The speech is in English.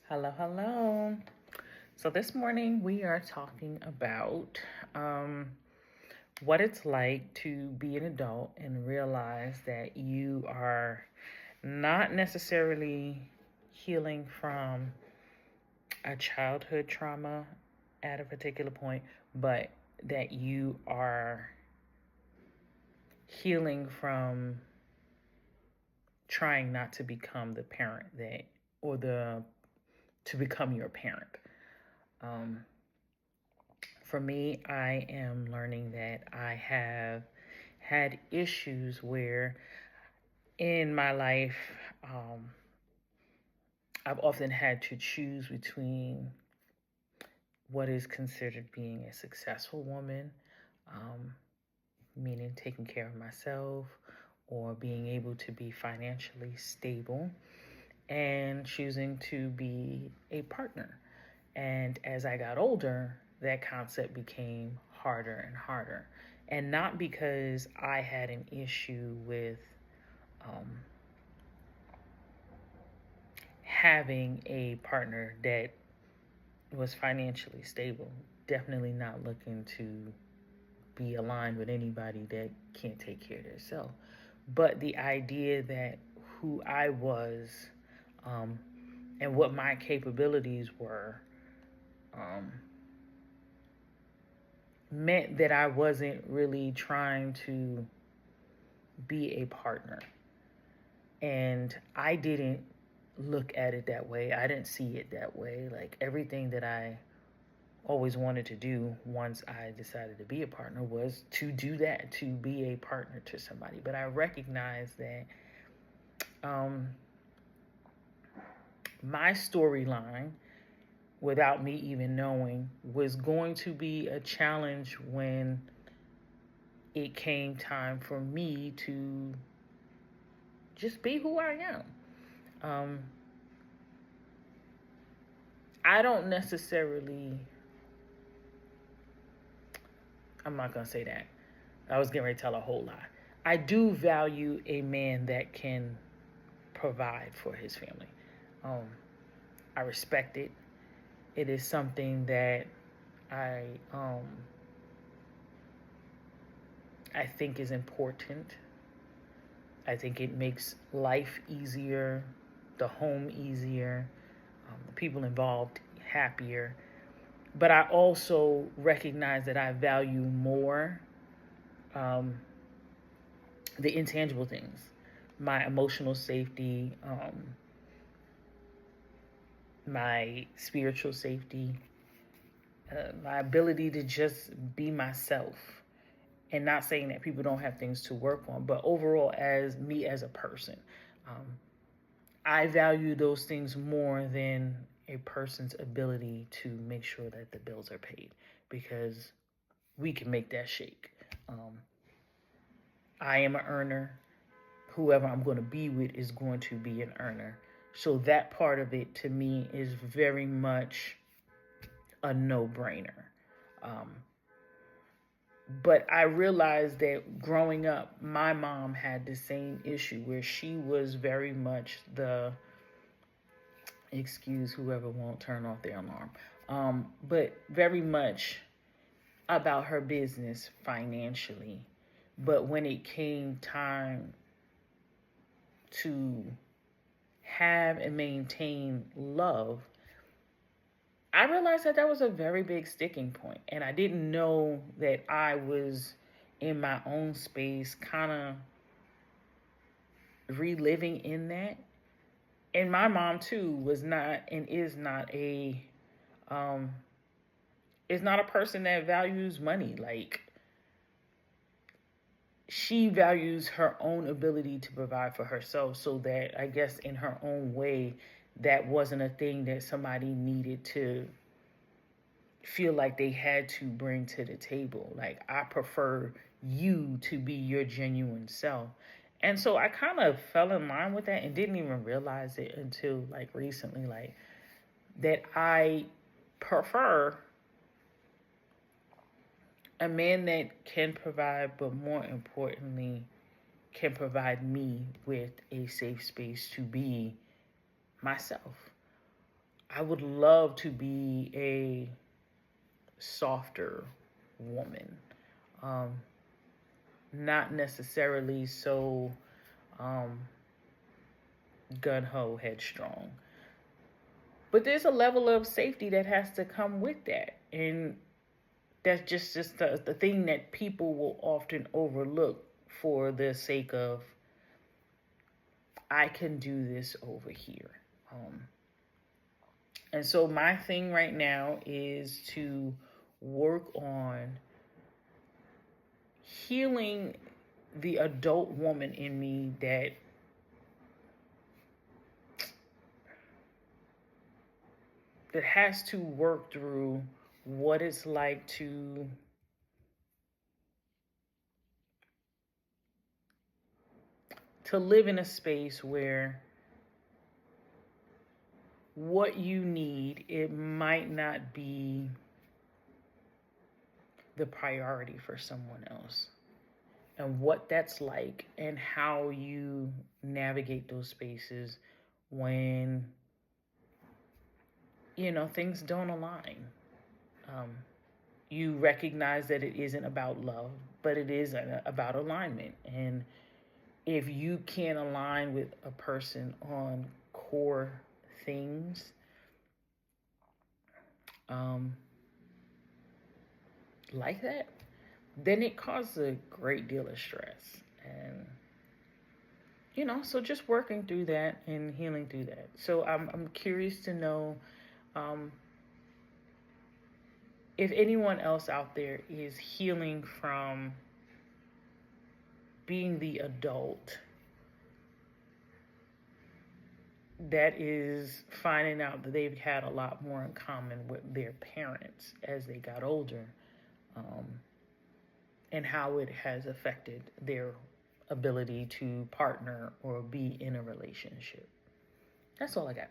Hello, hello. So this morning we are talking about what it's like to be an adult and realize that you are not necessarily healing from a childhood trauma at a particular point, but that you are healing from trying not to become the parent that, or the, to become your parent. Um, For me, I am learning that I have had issues where in my life, um, I've often had to choose between what is considered being a successful woman, um, meaning taking care of myself, or being able to be financially stable, and choosing to be a partner. And as I got older, that concept became harder and harder. And not because I had an issue with um, having a partner that was financially stable. Definitely not looking to be aligned with anybody that can't take care of themselves. But the idea that who I was, um, and what my capabilities were, um, meant that I wasn't really trying to be a partner. And I didn't look at it that way. I didn't see it that way. Like everything that I always wanted to do once I decided to be a partner was to do that, to be a partner to somebody. But I recognized that um, my storyline, without me even knowing, was going to be a challenge when it came time for me to just be who I am. Um, I don't necessarily, I'm not going to say that. I was getting ready to tell a whole lie. I do value a man that can provide for his family. Um, I respect it. It is something that I um, I think is important. I think it makes life easier, the home easier, the people involved happier. But I also recognize that I value more um, the intangible things, my emotional safety, my spiritual safety, my ability to just be myself. And not saying that people don't have things to work on, but overall, as me as a person, um, I value those things more than a person's ability to make sure that the bills are paid, because we can make that shake. Um, I am an earner. Whoever I'm going to be with is going to be an earner. So that part of it to me is very much a no-brainer. Um, but I realized that growing up, my mom had the same issue where she was very much the, excuse whoever won't turn off their alarm, but very much about her business financially. But when it came time to have and maintain love, I realized that that was a very big sticking point. And I didn't know that I was in my own space, kind of reliving in that. And my mom, too, was not and um, is not a person that values money. Like, she values her own ability to provide for herself, so that I guess in her own way, that wasn't a thing that somebody needed to feel like they had to bring to the table. Like, I prefer you to be your genuine self. And so I kind of fell in line with that and didn't even realize it until like recently, like that I prefer a man that can provide, but more importantly, can provide me with a safe space to be myself. I would love to be a softer woman. Um, Not necessarily so um, gun ho headstrong. But there's a level of safety that has to come with that. And that's just the thing that people will often overlook for the sake of, I can do this over here. And so my thing right now is to work on healing the adult woman in me that has to work through what it's like to live in a space where what you need, it might not be the priority for someone else, and what that's like and how you navigate those spaces when things don't align. um, you recognize that it isn't about love, but it is about alignment. And if you can't align with a person on core things, um, like that, then it causes a great deal of stress. And so just working through that and healing through that. So I'm curious to know um, if anyone else out there is healing from being the adult that is finding out that they've had a lot more in common with their parents as they got older, um, and how it has affected their ability to partner or be in a relationship. That's all I got.